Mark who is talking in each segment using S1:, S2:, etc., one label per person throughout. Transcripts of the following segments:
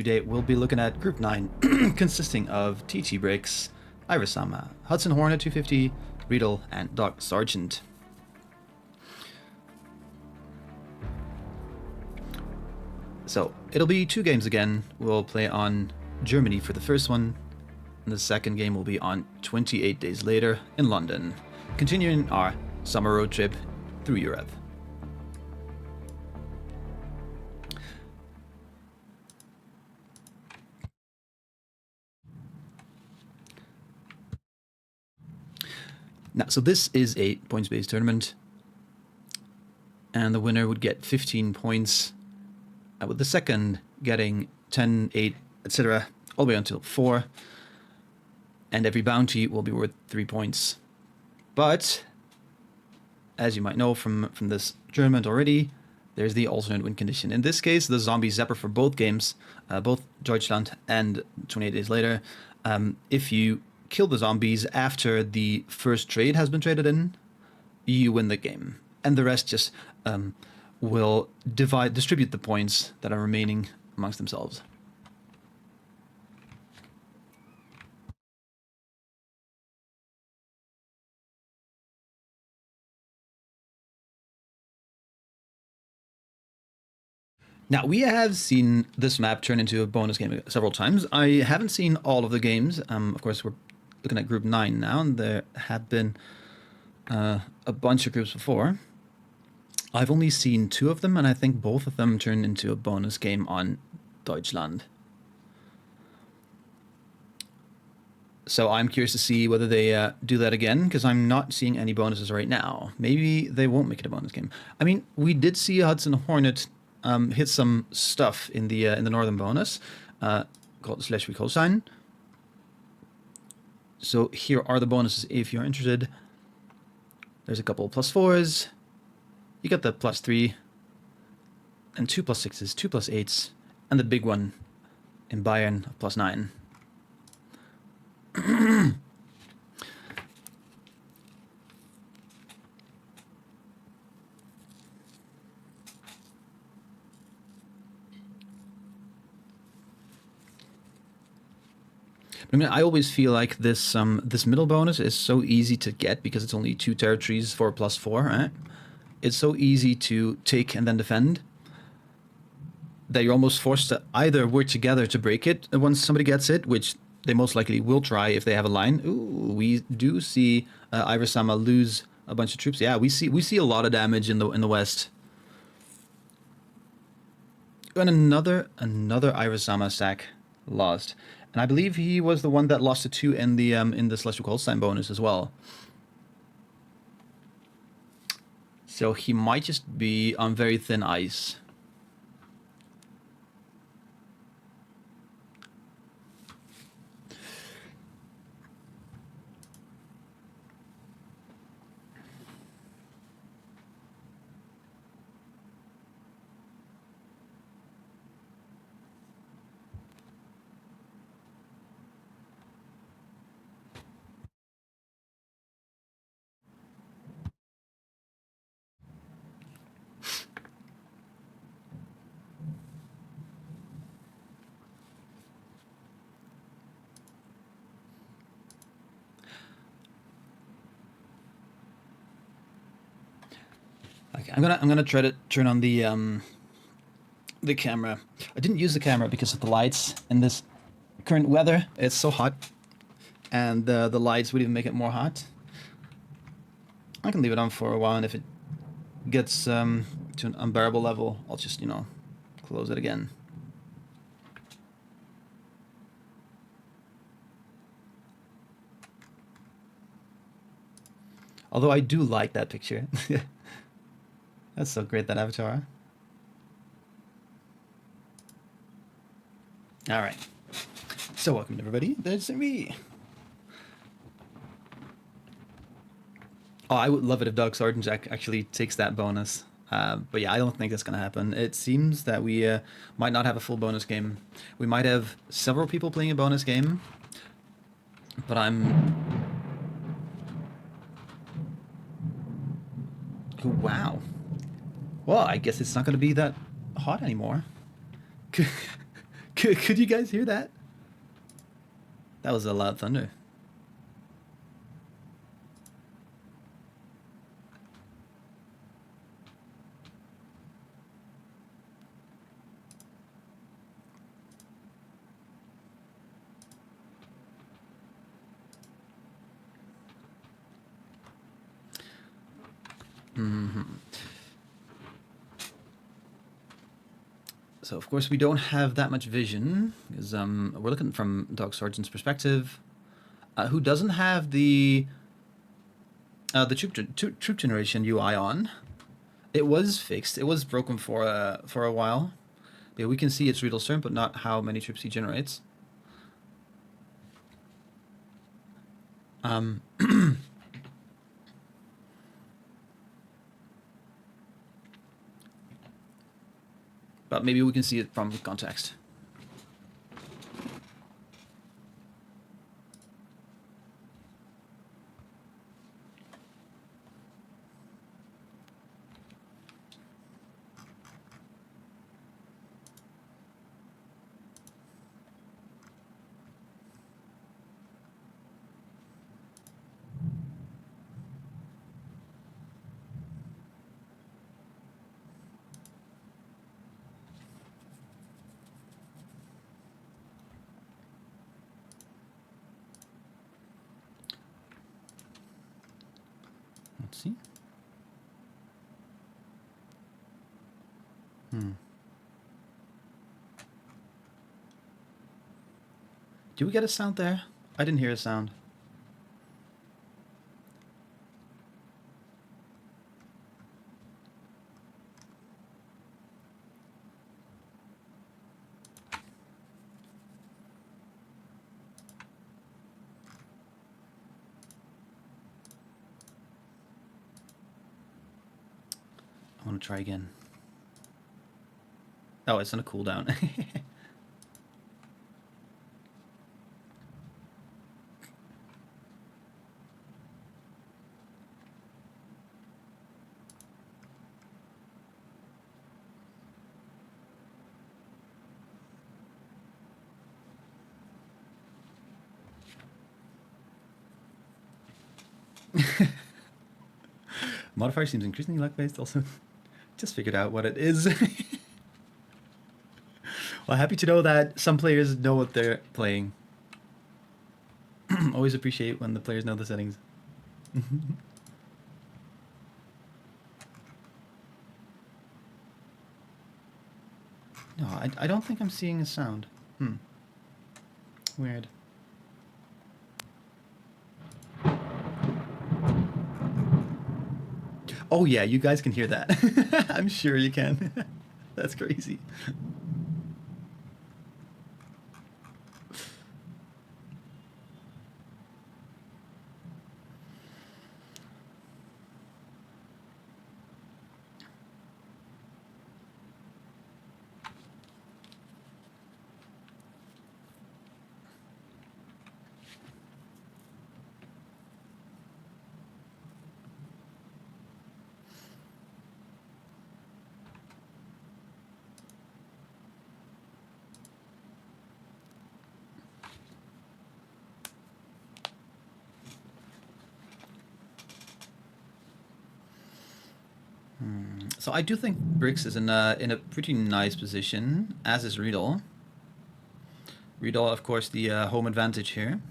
S1: Today we'll be looking at Group 9, consisting of TT Bricks, Irisama, Hudson Hornet 250, Riedel, and Doc Sargent. So, it'll be 2 games again. We'll play on Germany for the first one, and the second game will be on 28 days later in London, continuing our summer road trip through Europe. Now, so this is a points-based tournament, and the winner would get 15 points, with the second getting 10, 8, etc., all the way until 4, and every bounty will be worth 3 points. But, as you might know from this tournament already, there's the alternate win condition. In this case, the Zombie Zapper for both games, both Deutschland and 28 days later, if you kill the zombies after the first trade has been traded in, you win the game. And the rest just will distribute the points that are remaining amongst themselves. Now, we have seen this map turn into a bonus game several times. I haven't seen all of the games. Of course, we're looking at Group 9 now, and there have been a bunch of groups before. I've only seen 2 of them, and I think both of them turned into a bonus game on Deutschland. So I'm curious to see whether they do that again, because I'm not seeing any bonuses right now. Maybe they won't make it a bonus game. I mean, we did see Hudson Hornet hit some stuff in the northern bonus called /Recallsign. So here are the bonuses if you're interested. There's a couple of +4s. You got the +3 and 2 +6s, 2 +8s, and the big one in Bayern of +9. I mean, I always feel like this this middle bonus is so easy to get because it's only 2 territories for +4, right? It's so easy to take and then defend that you're almost forced to either work together to break it once somebody gets it, which they most likely will try if they have a line. Ooh, we do see Irisama lose a bunch of troops. Yeah, we see a lot of damage in the west. And another Irisama stack lost. And I believe he was the one that lost it too in the Schleswig-Holstein bonus as well. So he might just be on very thin ice. Okay, I'm gonna try to turn on the camera. I didn't use the camera because of the lights in this current weather. It's so hot, and the lights would even make it more hot. I can leave it on for a while, and if it gets to an unbearable level, I'll just, close it again. Although I do like that picture. That's so great, that avatar. All right. So welcome everybody. There's me. Oh, I would love it if Doc Sargent actually takes that bonus. But yeah, I don't think that's going to happen. It seems that we might not have a full bonus game. We might have several people playing a bonus game. But wow. Well, I guess it's not going to be that hot anymore. Could you guys hear that? That was a loud thunder. So of course we don't have that much vision because we're looking from Dog Sergeant's perspective, who doesn't have the troop generation UI on. It was fixed. It was broken for a while. Yeah, we can see its Riedel Stern, but not how many troops he generates. But maybe we can see it from context. Let's see. Do we get a sound there? I didn't hear a sound. I want to try again. Oh, it's on a cooldown. Modifier seems increasingly luck-based also. Just figured out what it is. Well, happy to know that some players know what they're playing. Always appreciate when the players know the settings. No, I don't think I'm seeing a sound. Weird. Oh yeah, you guys can hear that. I'm sure you can. That's crazy. So I do think Briggs is in a pretty nice position, as is Riedel. Riedel, of course, the home advantage here.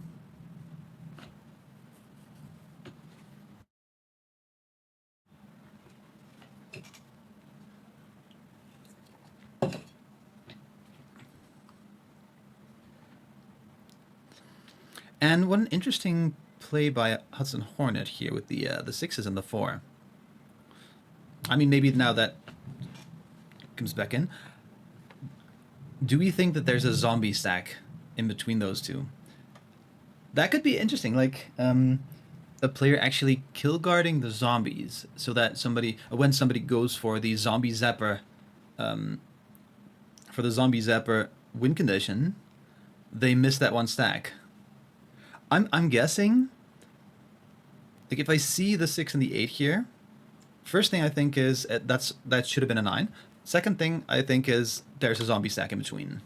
S1: And one interesting play by Hudson Hornet here with the 6s and the 4. I mean, maybe now that comes back in. Do we think that there's a zombie stack in between those two? That could be interesting, like a player actually kill guarding the zombies, so that somebody, when somebody goes for the Zombie Zapper, win condition, they miss that one stack. I'm guessing, like if I see the 6 and the 8 here, first thing I think is that should have been a 9. Second thing I think is there's a zombie stack in between.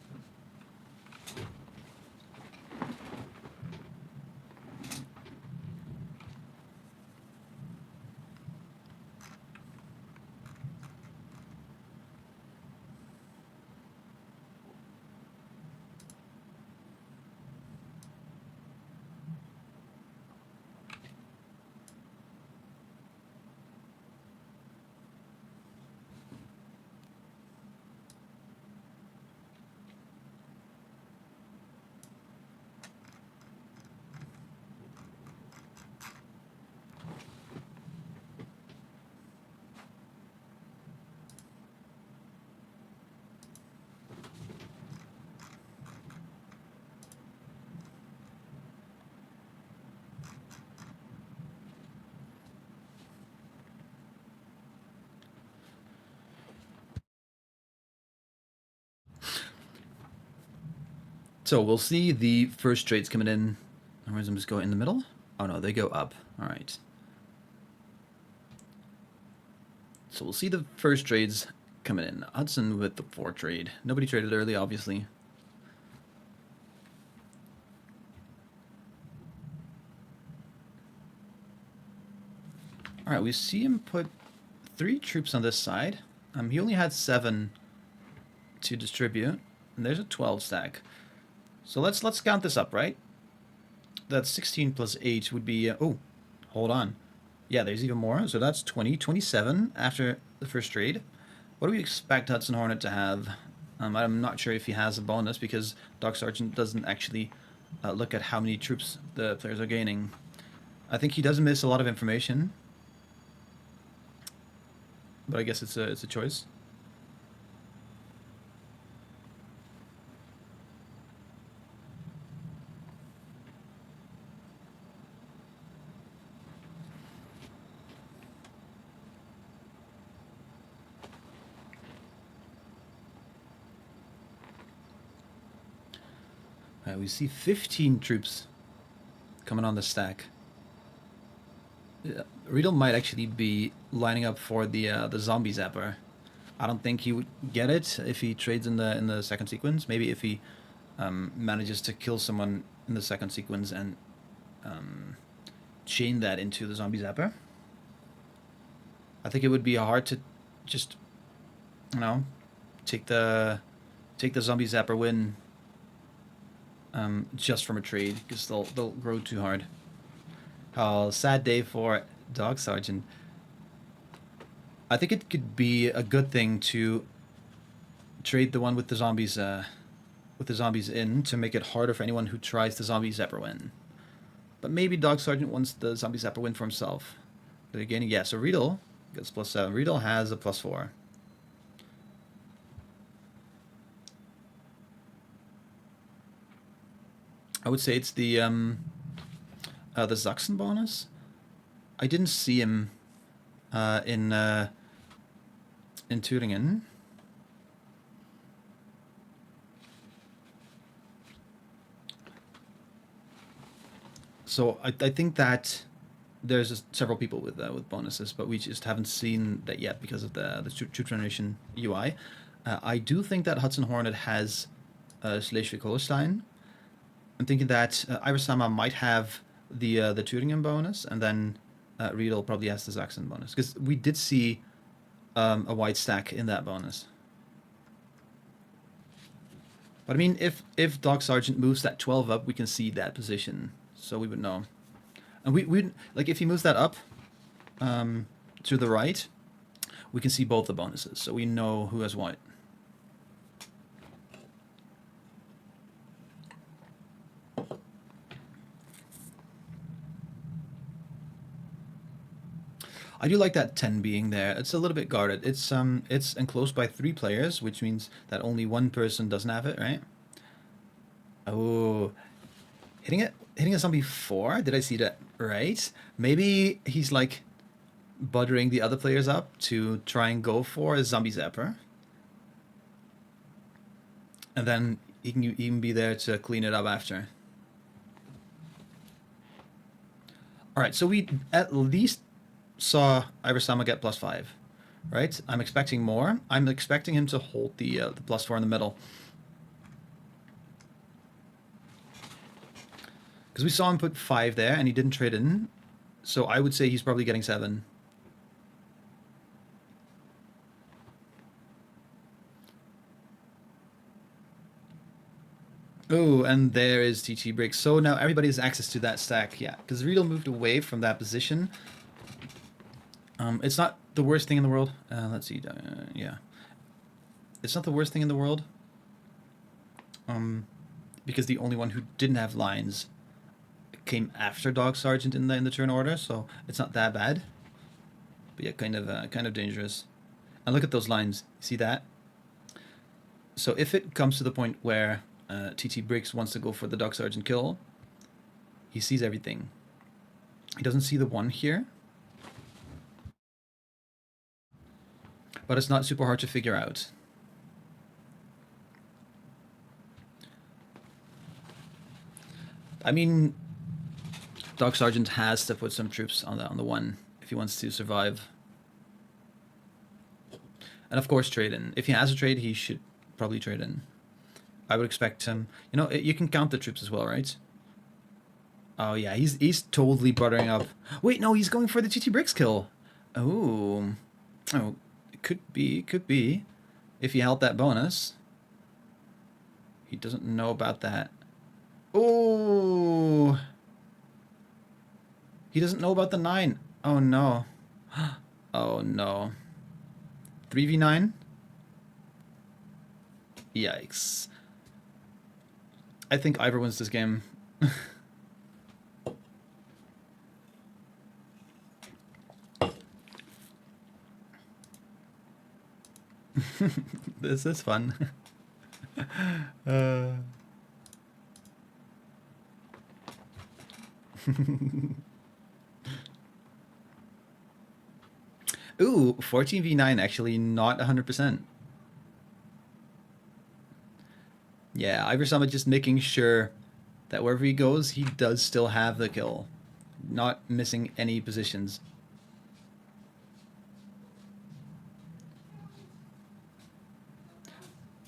S1: So we'll see the first trades coming in. Where's them just go in the middle? Oh no, they go up. All right. So we'll see the first trades coming in. Hudson with the 4 trade. Nobody traded early, obviously. All right, we see him put 3 troops on this side. He only had 7 to distribute, and there's a 12 stack. So let's count this up, right? That's 16 plus 8 would be... oh, hold on. Yeah, there's even more. So that's 20, 27 after the first trade. What do we expect Hudson Hornet to have? I'm not sure if he has a bonus because Doc Sergeant doesn't actually look at how many troops the players are gaining. I think he does miss a lot of information, but I guess it's a choice. We see 15 troops coming on the stack. Riedel might actually be lining up for the Zombie Zapper. I don't think he would get it if he trades in the second sequence. Maybe if he manages to kill someone in the second sequence and chain that into the Zombie Zapper. I think it would be hard to just, you know, take the Zombie Zapper win just from a trade, because they'll grow too hard. Oh, sad day for Dog Sergeant. I think it could be a good thing to trade the one with the zombies in to make it harder for anyone who tries the Zombie Zapper win. But maybe Dog Sergeant wants the Zombie Zapper win for himself. But again, yeah, so Riedel gets +7. Riedel has a +4. I would say it's the Sachsen bonus. I didn't see him in Thüringen. So I think that there's several people with bonuses, but we just haven't seen that yet because of the Troop Generation UI. I do think that Hudson Hornet has Schleswig-Holstein. I'm thinking that Irisama might have the Thüringen bonus, and then Riedel probably has the Sachsen bonus, because we did see a white stack in that bonus. But I mean, if Dog Sergeant moves that 12 up, we can see that position, so we would know. And we like, if he moves that up to the right, we can see both the bonuses, so we know who has what. I do like that 10 being there. It's a little bit guarded. It's enclosed by 3 players, which means that only one person doesn't have it, right? Oh, hitting a zombie 4. Did I see that right? Maybe he's like buttering the other players up to try and go for a Zombie Zapper, and then he can even be there to clean it up after. All right, so we at least saw Irisama get +5, right? I'm expecting more. I'm expecting him to hold the +4 in the middle, because we saw him put 5 there and he didn't trade in, so I would say he's probably getting 7. Oh, and there is TT Bricks. So now everybody has access to that stack, yeah, because Riedel moved away from that position. It's not the worst thing in the world. Let's see. Yeah, it's not the worst thing in the world. Because the only one who didn't have lines came after Dog Sergeant in the turn order, so it's not that bad. But yeah, kind of dangerous. And look at those lines. See that? So if it comes to the point where TT Bricks wants to go for the Dog Sergeant kill, he sees everything. He doesn't see the 1 here, but it's not super hard to figure out. I mean, Dog Sergeant has to put some troops on the one if he wants to survive. And of course, trade in. If he has a trade, he should probably trade in. I would expect him. You know, you can count the troops as well, right? Oh yeah, he's totally buttering up. Wait, no, he's going for the TT Bricks kill. Oh, oh, it could be. If he held that bonus, he doesn't know about that. Oh, he doesn't know about the 9. Oh no. Oh no. 3v9? Yikes. I think Ivor wins this game. This is fun. Ooh, 14v9 actually not 100%. Yeah, Iversama just making sure that wherever he goes, he does still have the kill. Not missing any positions.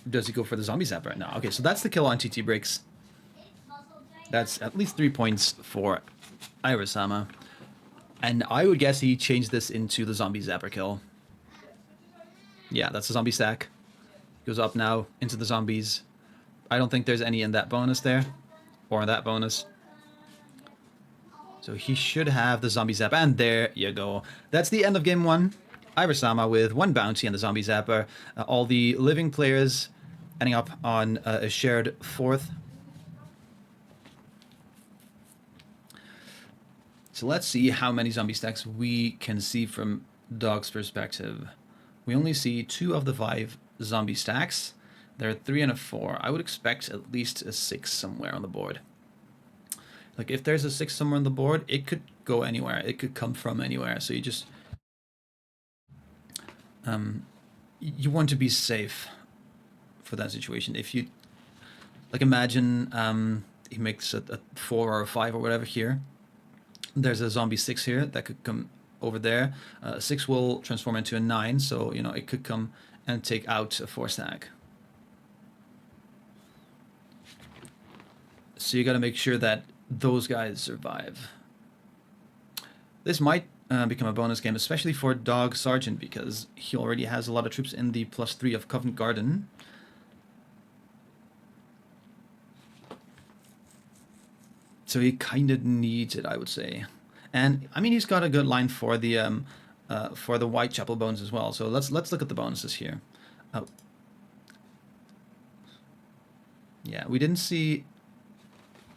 S1: Does he go for the Zombie Zapper right now? Okay, so that's the kill on TT Breaks. That's at least 3 points for Iversama. And I would guess he changed this into the Zombie Zapper kill. Yeah, that's the zombie stack. Goes up now into the zombies. I don't think there's any in that bonus there. Or in that bonus. So he should have the Zombie Zapper. And there you go. That's the end of game 1. Iversama with 1 bounty and the Zombie Zapper. All the living players ending up on a shared 4th. So let's see how many zombie stacks we can see from Dog's perspective. We only see 2 of the 5 zombie stacks. There are 3 and a 4. I would expect at least a 6 somewhere on the board. Like if there's a 6 somewhere on the board, it could go anywhere. It could come from anywhere. So you just you want to be safe for that situation. If you like, imagine he makes a 4 or a 5 or whatever here. There's a zombie 6 here that could come over there. 6 will transform into a 9, so you know it could come and take out a 4 stack. So you got to make sure that those guys survive. This might become a bonus game, especially for Dog Sergeant, because he already has a lot of troops in the +3 of Covent Garden. So he kind of needs it, I would say. And I mean, he's got a good line for the Whitechapel bonus as well. So let's look at the bonuses here. Oh, yeah, we didn't see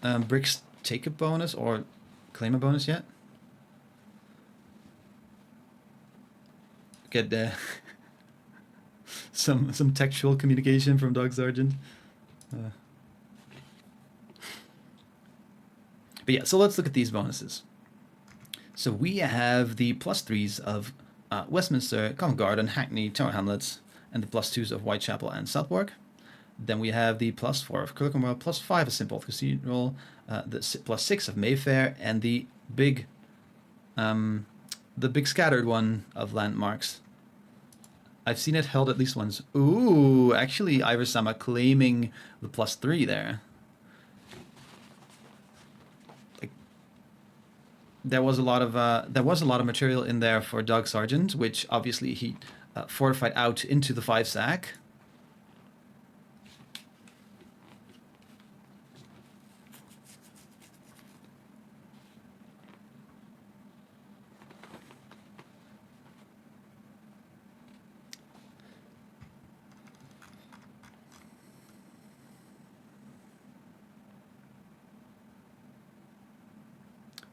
S1: Bricks take a bonus or claim a bonus yet. Get some textual communication from Dog Sergeant. But yeah, so let's look at these bonuses. So we have the +3s of Westminster, Covent Garden, Hackney, Tower Hamlets, and the +2s of Whitechapel and Southwark. Then we have the +4 of Clerkenwell, +5 of St. Paul's Cathedral, the +6 of Mayfair, and the big scattered one of Landmarks. I've seen it held at least once. Ooh, actually, Iversama claiming the +3 there. There was a lot of material in there for Dog Sergeant, which obviously he fortified out into the 5 stack.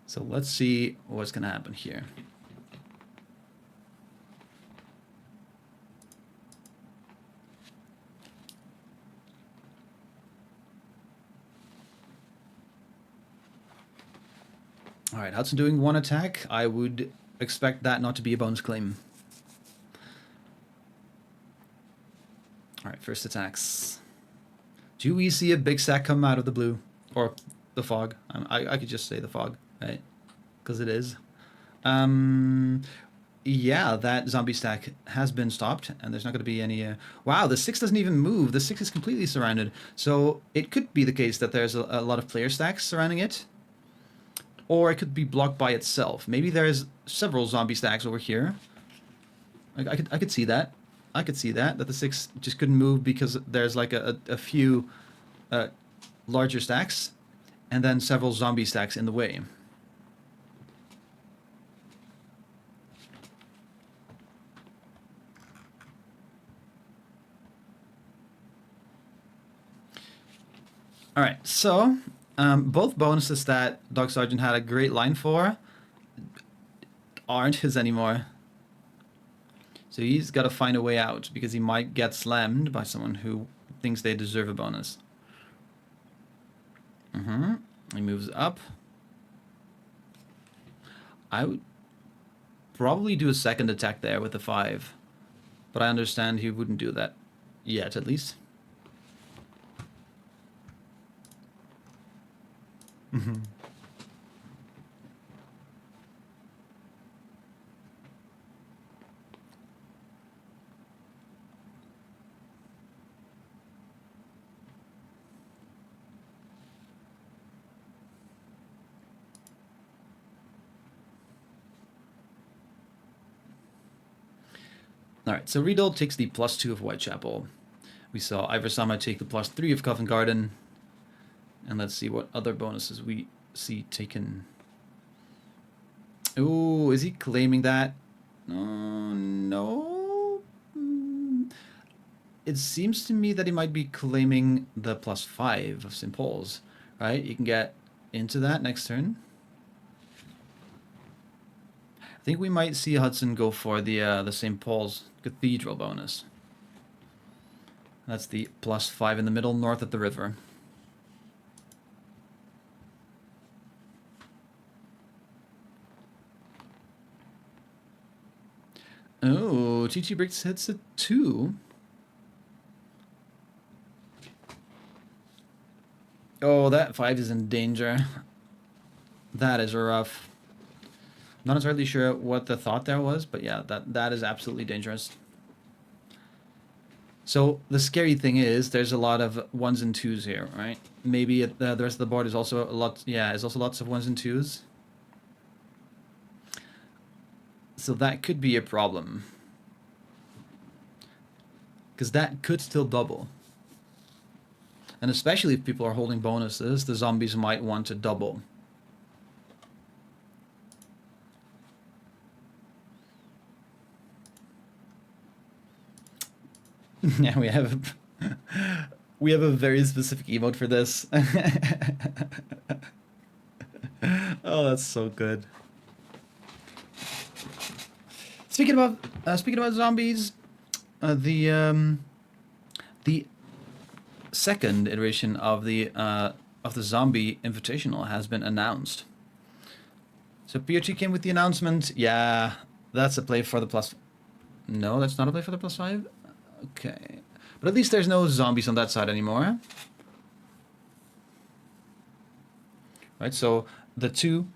S1: So let's see what's going to happen here. All right, Hudson doing 1 attack. I would expect that not to be a bonus claim. All right, first attacks. Do we see a big stack come out of the blue? Or the fog. I could just say the fog, right? Because it is. Yeah, that zombie stack has been stopped, and there's not going to be any... Wow, the 6 doesn't even move. The 6 is completely surrounded. So it could be the case that there's a lot of player stacks surrounding it. Or it could be blocked by itself. Maybe there's several zombie stacks over here. I could see that. I could see that the 6 just couldn't move because there's like a few larger stacks, and then several zombie stacks in the way. All right, so both bonuses that Dog Sergeant had a great line for aren't his anymore. So he's got to find a way out because he might get slammed by someone who thinks they deserve a bonus. He moves up. I would probably do a second attack there with the 5, but I understand he wouldn't do that yet, at least. Alright, so Riedel takes the +2 of Whitechapel. We saw Iversama take the +3 of Covent Garden. And let's see what other bonuses we see taken. Ooh, is he claiming that? No. It seems to me that he might be claiming the +5 of St. Paul's, right? You can get into that next turn. I think we might see Hudson go for the St. Paul's Cathedral bonus. That's the +5 in the middle, north of the river. Oh, TT Bricks hits a 2. Oh, that 5 is in danger. That is rough. Not entirely sure what the thought there was, but yeah, that is absolutely dangerous. So the scary thing is there's a lot of 1s and 2s here, right? Maybe the rest of the board is also a lot. Yeah, is also lots of 1s and 2s. So that could be a problem. Because that could still double. And especially if people are holding bonuses, the zombies might want to double. Yeah, we have a very specific emote for this. Oh, that's so good. Speaking about zombies, the second iteration of the Zombie Invitational has been announced. So POT came with the announcement. Yeah, that's a play for the +. No, that's not a play for the +5. Okay, but at least there's no zombies on that side anymore. Right, so the 2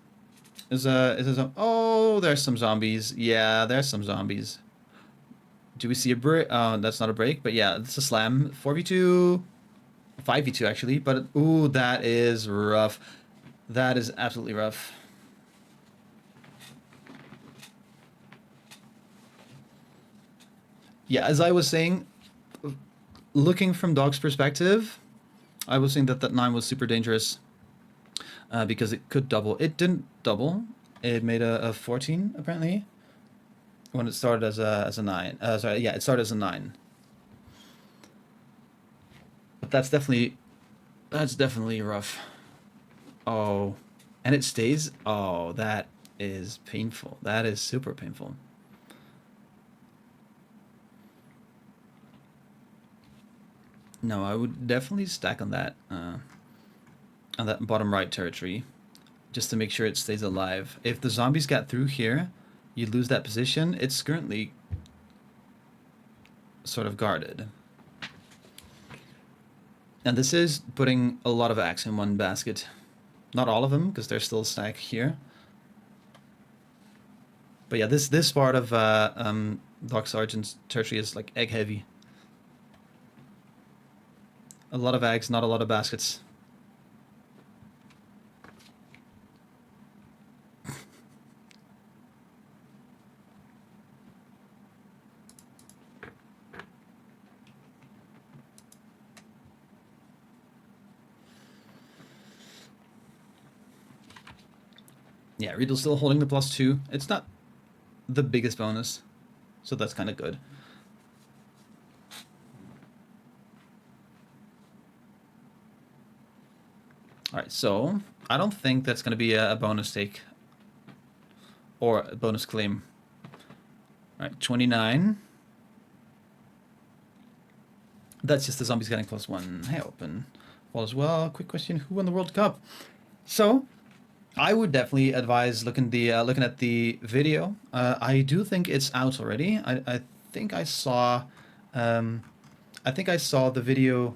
S1: is a oh, there's some zombies. Yeah, there's some zombies. Do we see a break? That's not a break, but yeah, it's a slam. 4v2, 5v2 actually. But ooh, that is rough. That is absolutely rough. Yeah, as I was saying, looking from Dog's perspective, I was saying that 9 was super dangerous because it could double. It didn't double. It made a 14 apparently when it started as a 9. Sorry, yeah, it started as a 9. But that's definitely rough. Oh, and it stays. Oh, that is painful. That is super painful. No, I would definitely stack on that bottom right territory, just to make sure it stays alive. If the zombies got through here, you lose that position. It's currently sort of guarded. And this is putting a lot of eggs in one basket. Not all of them, because there's still a stack here. But yeah, this part of Doc Sergeant's territory is like egg heavy. A lot of eggs, not a lot of baskets. Yeah, Riddle's still holding the +2. It's not the biggest bonus, so that's kind of good. Alright, so I don't think that's going to be a bonus take or a bonus claim. Alright, 29. That's just the zombies getting +1. Hey, open. All as well. Quick question: who won the World Cup? So, I would definitely advise looking at the video. I do think it's out already. I think I saw the video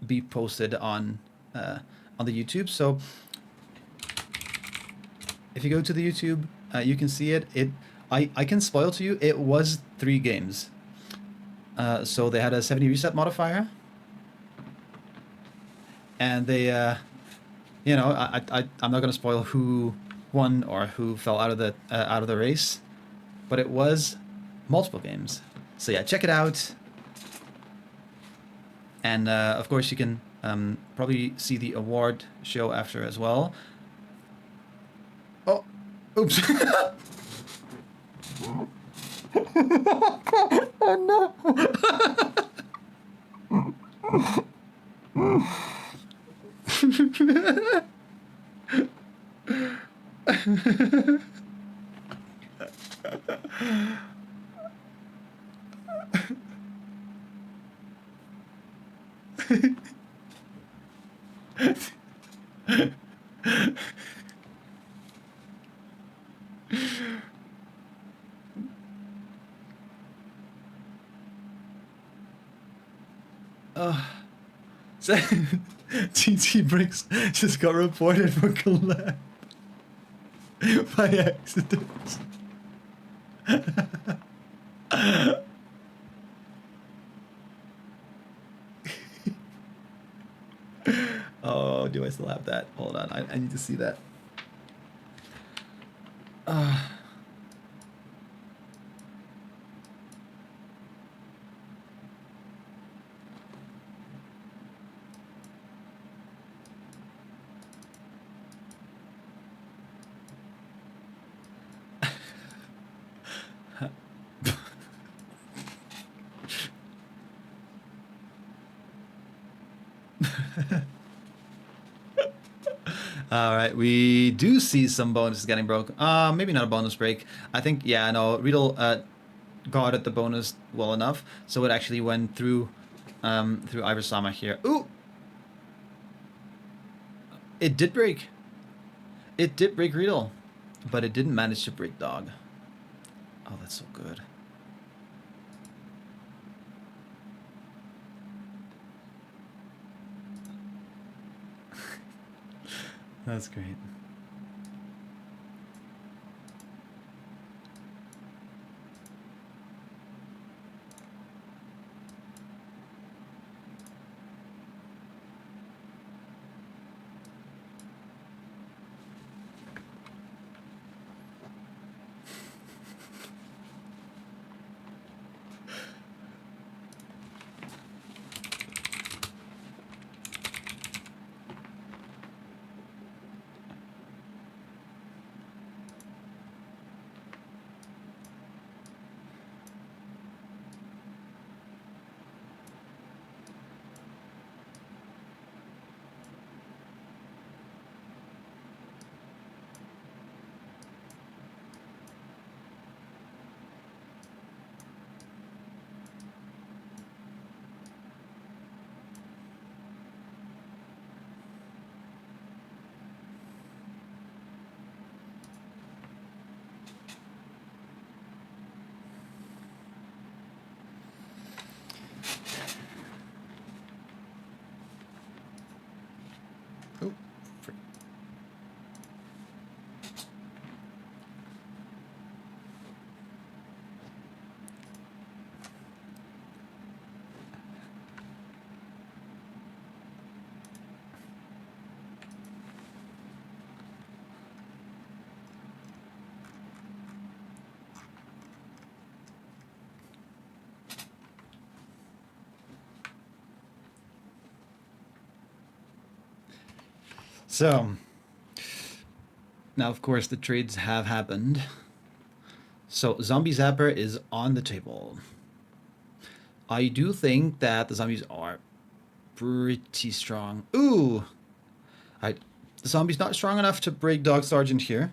S1: be posted on the YouTube. So if you go to the YouTube, you can see it. I can spoil to you. It was 3 games. So they had a 70 reset modifier, and they, you know, I'm not gonna spoil who won or who fell out of the race, but it was multiple games. So yeah, check it out, and of course you can probably see the award show after as well. Oh, oops. Oh no. So, TT Bricks just got reported for collab by accident. Oh, do I still have that? Hold on, I need to see that. All right, we do see some bonuses getting broke. Maybe not a bonus break. I think, yeah, no, Riddle guarded the bonus well enough, so it actually went through Iversama here. Ooh! It did break. It did break Riddle, but it didn't manage to break Dog. Oh, that's so good. That's great. Oh, So, now of course the trades have happened. So, Zombie Zapper is on the table. I do think that the zombies are pretty strong. Ooh! The zombie's not strong enough to break Dog Sergeant here.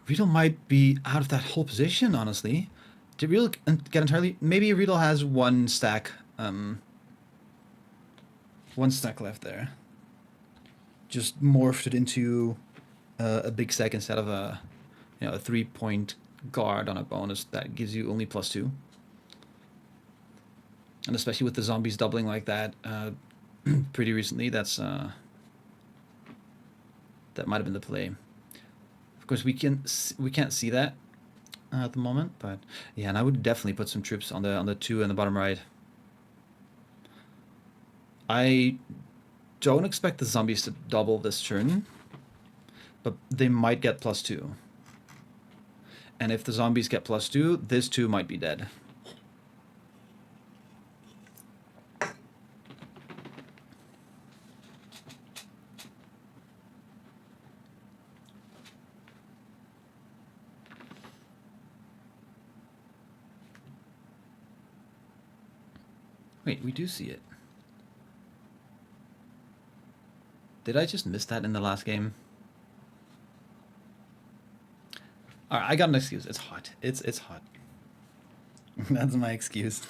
S1: Riddle might be out of that whole position, honestly. Did Riddle get entirely... Maybe Riddle has one stack left there. Just morphed it into a big stack instead of a 3-point guard on a bonus that gives you only +2. And especially with the zombies doubling like that pretty recently, that might have been the play. Of course, we can't see that at the moment, but yeah, and I would definitely put some troops on the 2 in the bottom right. I don't expect the zombies to double this turn, but they might get +2. And if the zombies get +2, this 2 might be dead. Wait, we do see it. Did I just miss that in the last game? Alright, I got an excuse. It's hot. It's hot. That's my excuse.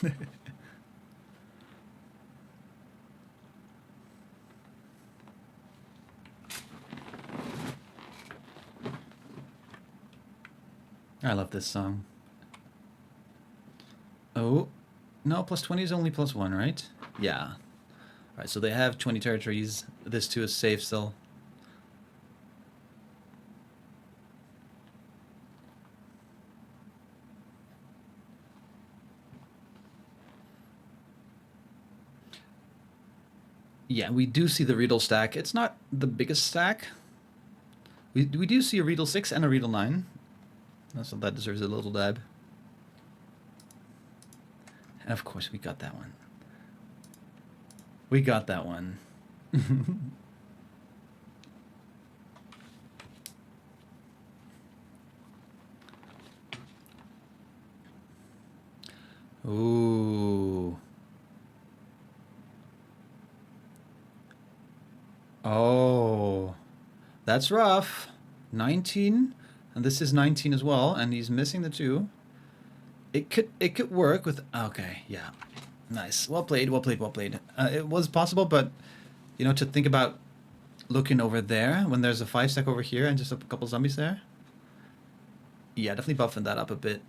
S1: I love this song. Oh, no, +20 is only +1, right? Yeah. Alright, so they have 20 territories. This 2 is safe still. Yeah, we do see the Riedel stack. It's not the biggest stack. We do see a Riedel 6 and a Riedel 9. So that deserves a little dab. And of course, we got that one. We got that one. Ooh. Oh. That's rough. 19. And this is 19 as well. And he's missing the 2. It could work with... Okay, yeah. Nice. Well played, well played, well played. It was possible, but, to think about looking over there when there's a 5 stack over here and just a couple zombies there. Yeah, definitely buffing that up a bit.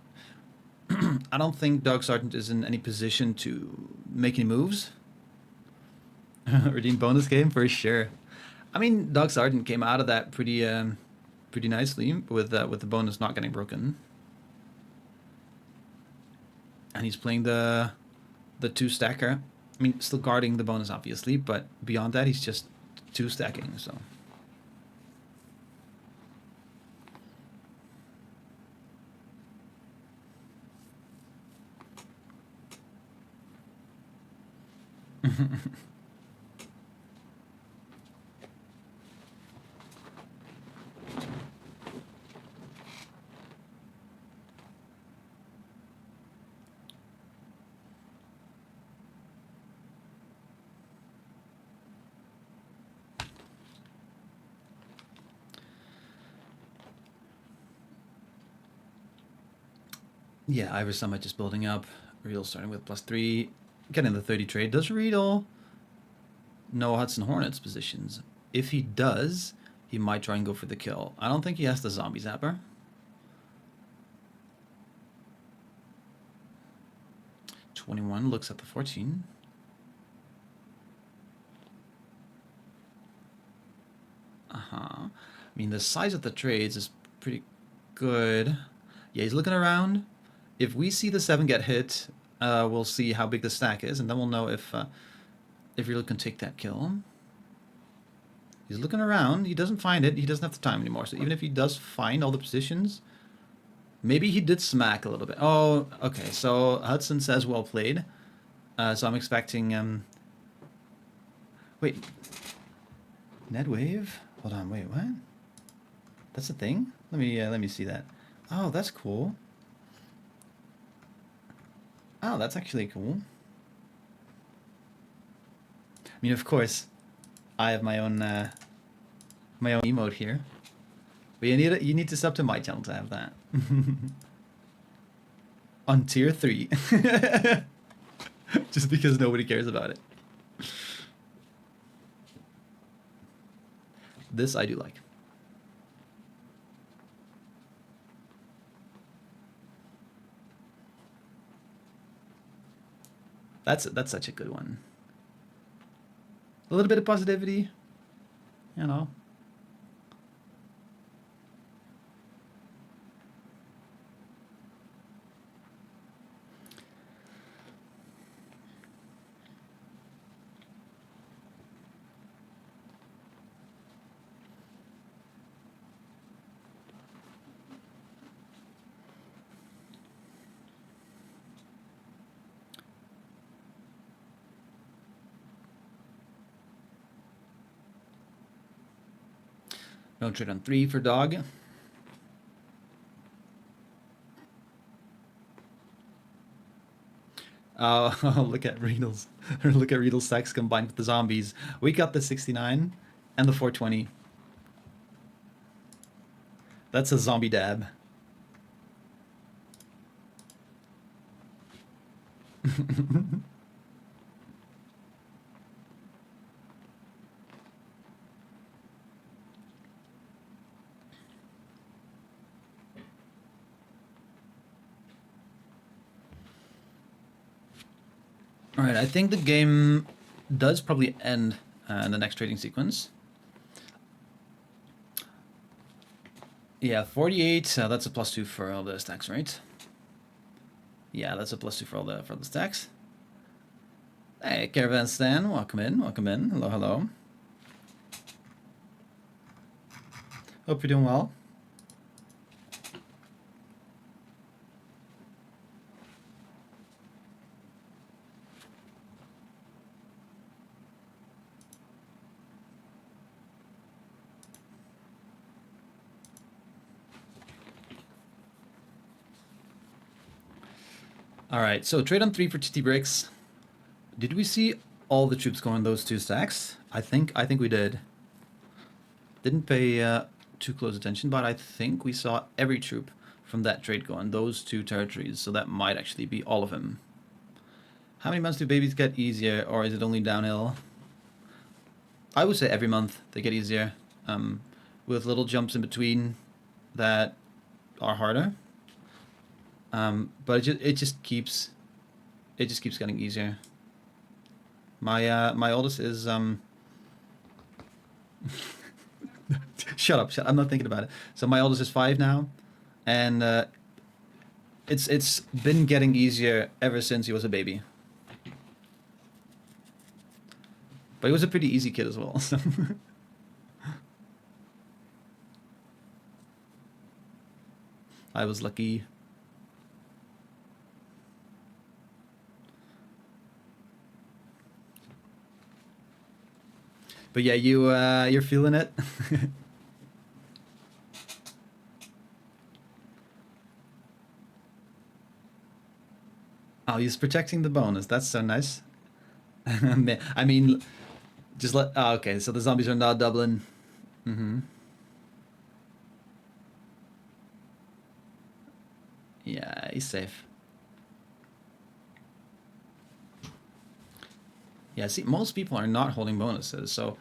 S1: I don't think Dog Sergeant is in any position to make any moves. Redeem bonus game for sure. I mean, Dog Sergeant came out of that pretty nicely with the bonus not getting broken. And he's playing the 2 stacker. I mean, still guarding the bonus obviously, but beyond that he's just 2 stacking, so. Yeah, Iris Summit just building up. Riedel starting with +3. Getting the 30 trade. Does Riedel know Hudson Hornets positions? If he does, he might try and go for the kill. I don't think he has the Zombie Zapper. '21 looks at the 14. I mean, the size of the trades is pretty good. Yeah, he's looking around. If we see the 7 get hit, we'll see how big the stack is, and then we'll know if Riedel can take that kill. He's looking around. He doesn't find it. He doesn't have the time anymore. So even if he does find all the positions, maybe he did smack a little bit. Oh, okay. So Hudson says well played. So I'm expecting... Wait. Ned wave? Hold on, wait, what? That's a thing? Let me see that. Oh, that's cool. Oh, that's actually cool. I mean, of course, I have my own emote here. But you need to sub to my channel to have that. On tier 3. Just because nobody cares about it. This I do like. That's such a good one. A little bit of positivity, you know. No trade on 3 for dog. Oh, look at Riedl's. Look at Riedl's stacks combined with the zombies. We got the 69 and the 420. That's a zombie dab. All right, I think the game does probably end in the next trading sequence. Yeah, 48. That's a +2 for all the stacks, right? Yeah, that's a +2 for all the stacks. Hey, Caravan Stan, welcome in, welcome in. Hello, hello. Hope you're doing well. All right, so trade on 3 for TT bricks. Did we see all the troops go in those 2 stacks? I think we did. Didn't pay too close attention, but I think we saw every troop from that trade go in those 2 territories, so that might actually be all of them. How many months do babies get easier, or is it only downhill? I would say every month they get easier, with little jumps in between that are harder. But it just keeps getting easier. My oldest is shut up, I'm not thinking about it. So my oldest is 5 now, and it's been getting easier ever since he was a baby. But he was a pretty easy kid as well. So. I was lucky. But yeah, you're feeling it. Oh, he's protecting the bonus. That's so nice. I mean, just let. Oh, okay, so the zombies are not doubling. Mm-hmm. Yeah, he's safe. Yeah, see, most people are not holding bonuses, so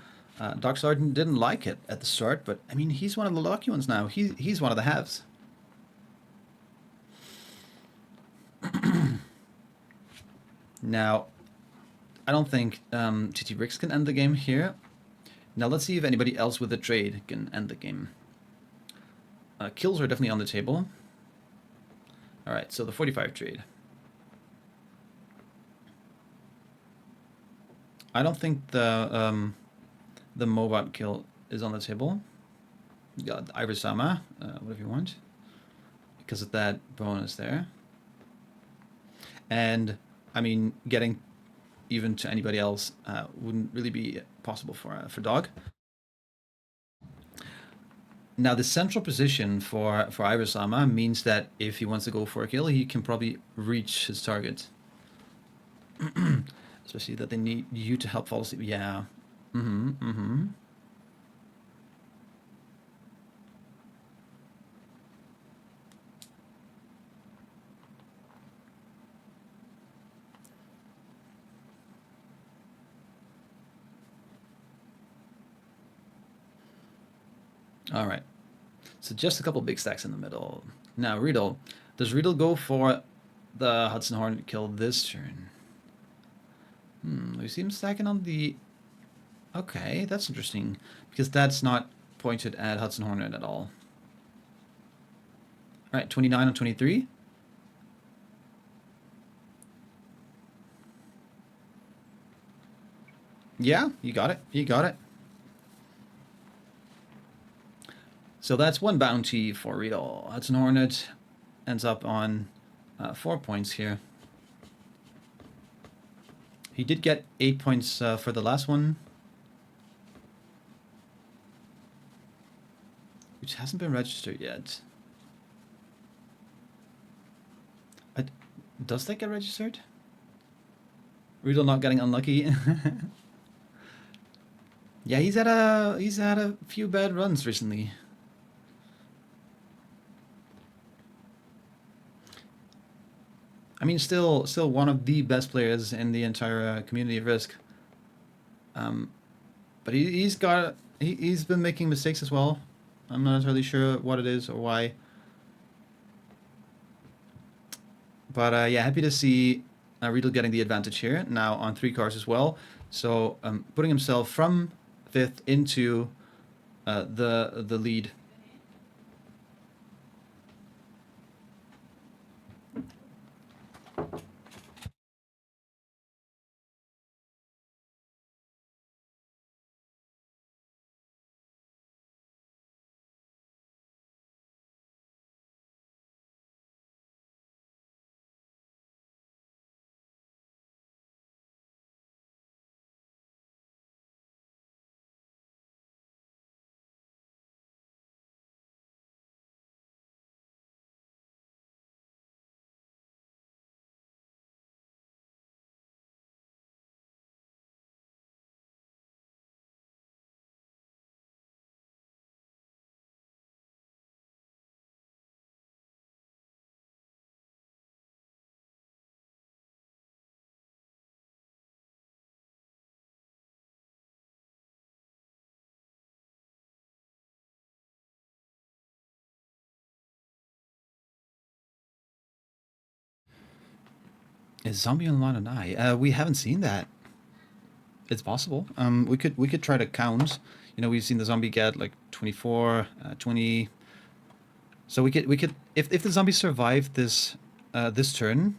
S1: Doc Sergeant didn't like it at the start, but I mean, he's one of the lucky ones now. He's one of the haves. Now, I don't think TT Bricks can end the game here. Now let's see if anybody else with a trade can end the game. Kills are definitely on the table. All right, so the 45 trade. I don't think the Mobot kill is on the table. You got Ibersama, whatever you want, because of that bonus there. And I mean, getting even to anybody else wouldn't really be possible for Dog. Now, the central position for Irisama means that if he wants to go for a kill, he can probably reach his target. Especially that they need you to help fall asleep. Yeah. Mm-hmm. Mm-hmm. All right. So just a couple big stacks in the middle. Now, Riedel. Does Riedel go for the Hudson Hornet kill this turn? We see him stacking on the... Okay, that's interesting. Because that's not pointed at Hudson Hornet at all. All right, 29 on 23. Yeah, you got it. You got it. So that's one bounty for Riedel. Hudson Hornet ends up on 4 points here. He did get 8 points for the last one, which hasn't been registered yet. Does that get registered? Riedel not getting unlucky. Yeah, he's had a few bad runs recently. I mean, still one of the best players in the entire community of Risk. But he's been making mistakes as well. I'm not entirely sure what it is or why. But yeah, happy to see Riedel getting the advantage here now on 3 cars as well. So putting himself from 5th into the lead. Is Zombie online and I? We haven't seen that. It's possible. We could try to count. You know, we've seen the zombie get like 24, 20. So we could if the zombies survive this this turn.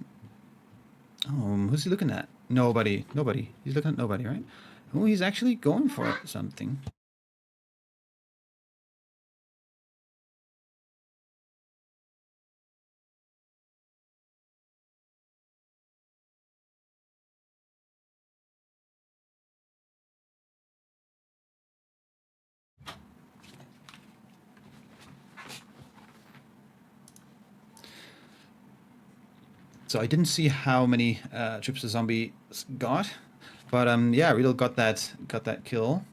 S1: Who's he looking at? Nobody. Nobody. He's looking at nobody, right? Oh, he's actually going for something. So I didn't see how many trips the zombie got, but yeah, Riedel got that kill.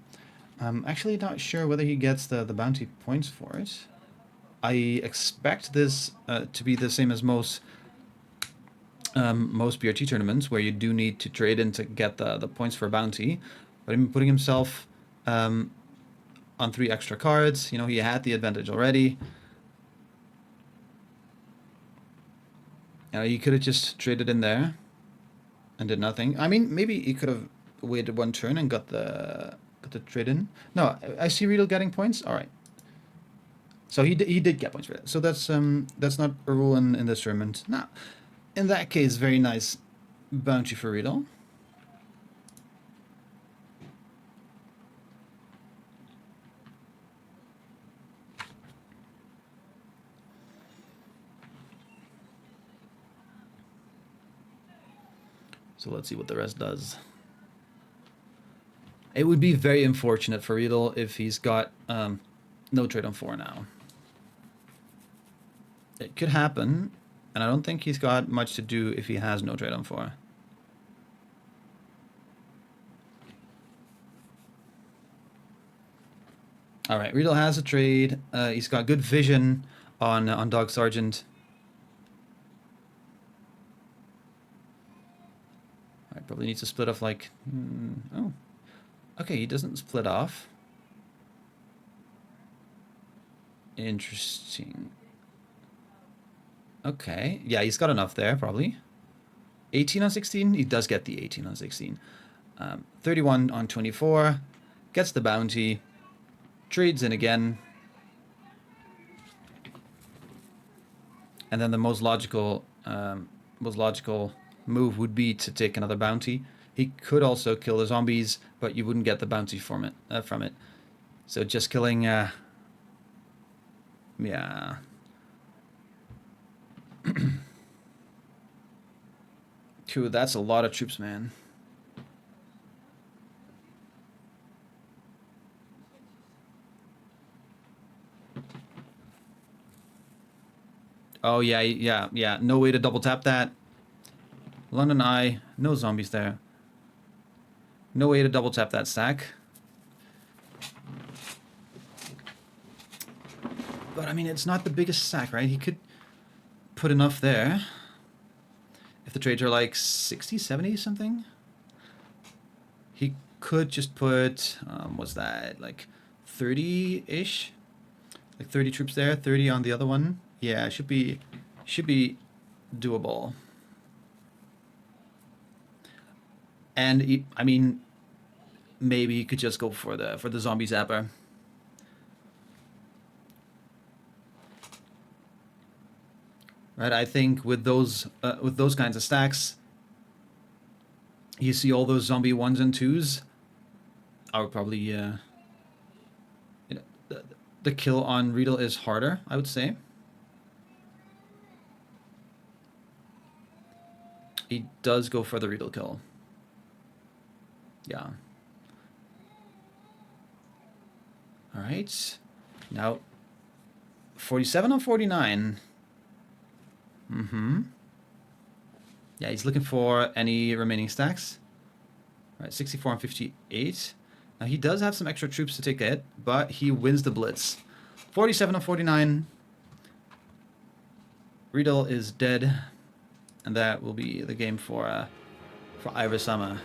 S1: I'm actually not sure whether he gets the bounty points for it. I expect this to be the same as most BRT tournaments, where you do need to trade in to get the points for bounty. But him putting himself on 3 extra cards, you know, he had the advantage already. He could have just traded in there and did nothing. I mean, maybe he could have waited 1 turn and got the trade in. No, I see Riedel getting points. All right. So he did get points for that. So that's not a rule in this tournament. Now, in that case, very nice bounty for Riedel. So let's see what the rest does. It would be very unfortunate for Riedel if he's got No trade on 4 now. It could happen, and I don't think he's got much to do if he has no trade on 4. All right, Riedel has a trade. He's got good vision on Dog Sergeant. I probably needs to split off like... oh. Okay, he doesn't split off. Interesting. Okay, yeah, he's got enough there, probably. 18 on 16? He does get the 18 on 16. 31 on 24. Gets the bounty. Trades in again. And then the most logical move would be to take another bounty. He could also kill the zombies, but you wouldn't get the bounty from it. So just killing... yeah. Dude, that's a lot of troops, man. Oh, yeah. No way to double tap that. London Eye, no zombies there. No way to double tap that stack. But, I mean, it's not the biggest stack, right? He could put enough there. If the trades are like 60, 70 something. He could just put, what's that, like 30-ish? Like 30 troops there, 30 on the other one. Yeah, should be doable. And I mean, maybe you could just go for the Zombie Zapper. Right, I think with those kinds of stacks, you see all those zombie 1s and 2s. I would probably, you know, the kill on Riedel is harder, I would say. He does go for the Riedel kill. Yeah. All right. Now, 47 on 49. Yeah, he's looking for any remaining stacks. All right, 64 and 58. Now, he does have some extra troops to take it, but he wins the blitz. 47 and 49. Riedel is dead, and that will be the game for Iversummer.